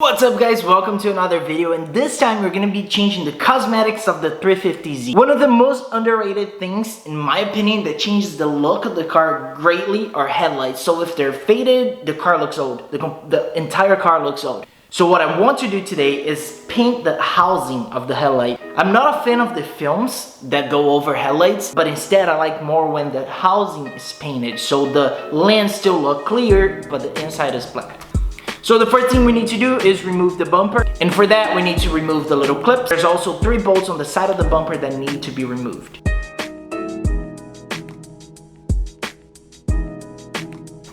What's up guys, welcome to another video, and this time we're gonna be changing the cosmetics of the 350Z. One of the most underrated things, in my opinion, that changes the look of the car greatly are headlights. So if they're faded, the car looks old. The entire car looks old. So what I want to do today is paint the housing of the headlight. I'm not a fan of the films that go over headlights, but instead I like more when the housing is painted. So the lens still look clear, but the inside is black. So the first thing we need to do is remove the bumper, and for that we need to remove the little clips. There's also 3 bolts on the side of the bumper that need to be removed.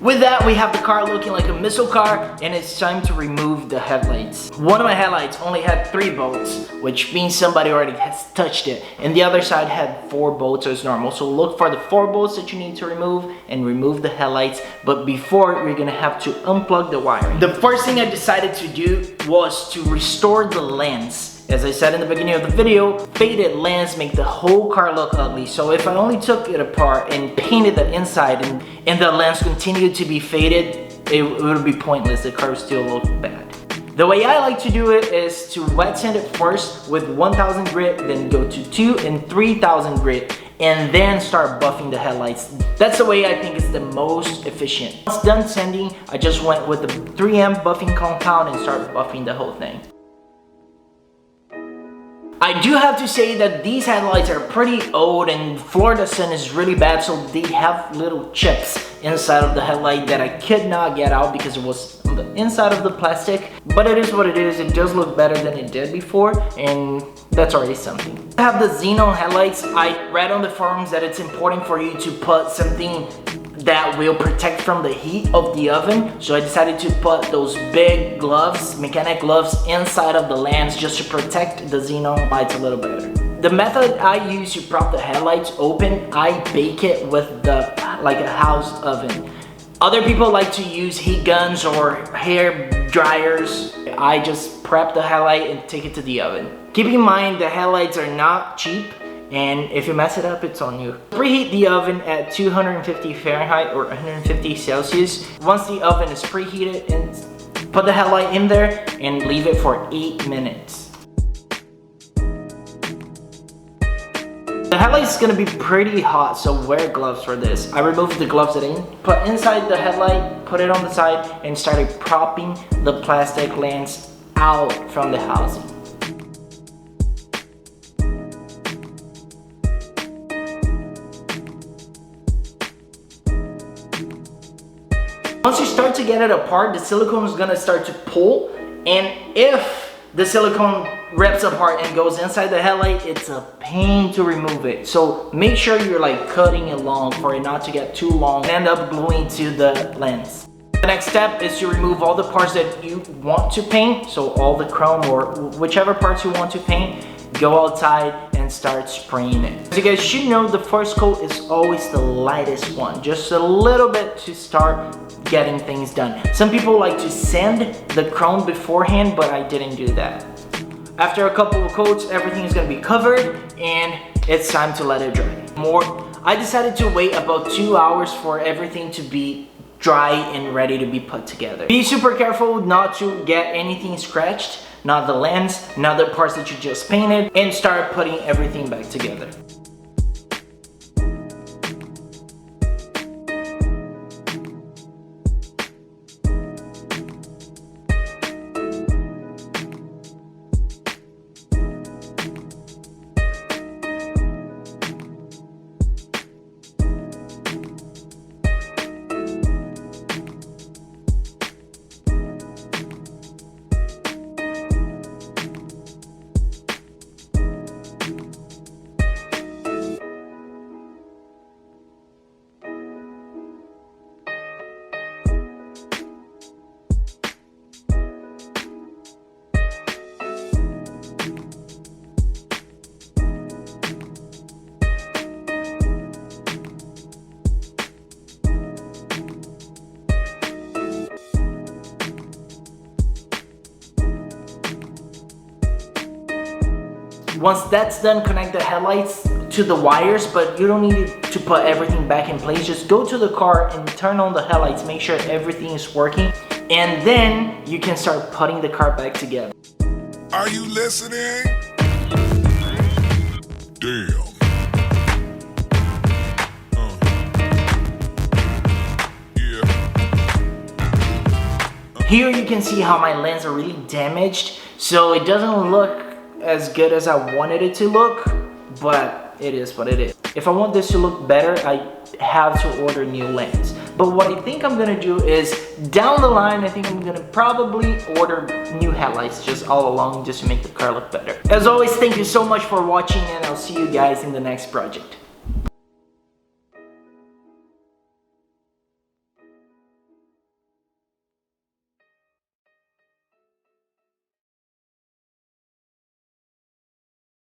With that, we have the car looking like a missile car, and it's time to remove the headlights. One of my headlights only had 3 bolts, which means somebody already has touched it, and the other side had 4 bolts as normal. So look for the 4 bolts that you need to remove and remove the headlights, but before we're gonna have to unplug the wiring. The first thing I decided to do was to restore the lens. As I said in the beginning of the video, faded lens make the whole car look ugly. So if I only took it apart and painted the inside and the lens continued to be faded, it would be pointless. The car would still look bad. The way I like to do it is to wet sand it first with 1000 grit, then go to 2 and 3000 grit, and then start buffing the headlights. That's the way I think is the most efficient. Once done sanding, I just went with the 3M buffing compound and started buffing the whole thing. I do have to say that these headlights are pretty old and Florida sun is really bad, so they have little chips inside of the headlight that I could not get out because it was on the inside of the plastic. But it is what it is. It does look better than it did before, and that's already something. I have the Xenon headlights. I read on the forums that it's important for you to put something that will protect from the heat of the oven, so I decided to put those big gloves, mechanic gloves, inside of the lens just to protect the Xenon lights a little better. The method I use to prop the headlights open, I bake it with like a house oven. Other people like to use heat guns or hair dryers. I just prep the headlight and take it to the oven. Keep in mind the headlights are not cheap, and if you mess it up, it's on you. Preheat the oven at 250 Fahrenheit or 150 Celsius. Once the oven is preheated, and put the headlight in there and leave it for 8 minutes. The headlight is gonna be pretty hot, so wear gloves for this. I removed the gloves that I put inside the headlight, put it on the side, and started propping the plastic lens out from the housing. Once you start to get it apart, the silicone is gonna start to pull, and if the silicone rips apart and goes inside the headlight, it's a pain to remove it. So make sure you're like cutting it long for it not to get too long and end up gluing to the lens. The next step is to remove all the parts that you want to paint, so all the chrome or whichever parts you want to paint. Go outside and start spraying it. As you guys should know, the first coat is always the lightest one, just a little bit to start getting things done. Some people like to sand the chrome beforehand, but I didn't do that. After a couple of coats, everything is going to be covered and it's time to let it dry. I decided to wait about 2 hours for everything to be dry and ready to be put together. Be super careful not to get anything scratched, not the lens, not the parts that you just painted, and start putting everything back together. Once that's done, connect the headlights to the wires, but you don't need to put everything back in place. Just go to the car and turn on the headlights, make sure everything is working, and then you can start putting the car back together. Are you listening? Damn. Yeah. Here you can see how my lens are really damaged, so it doesn't look as good as I wanted it to look, but it is what it is. If I want this to look better, I have to order new lens. But what I think I'm gonna do is, down the line, I think I'm gonna probably order new headlights just all along, just to make the car look better. As always, thank you so much for watching, and I'll see you guys in the next project.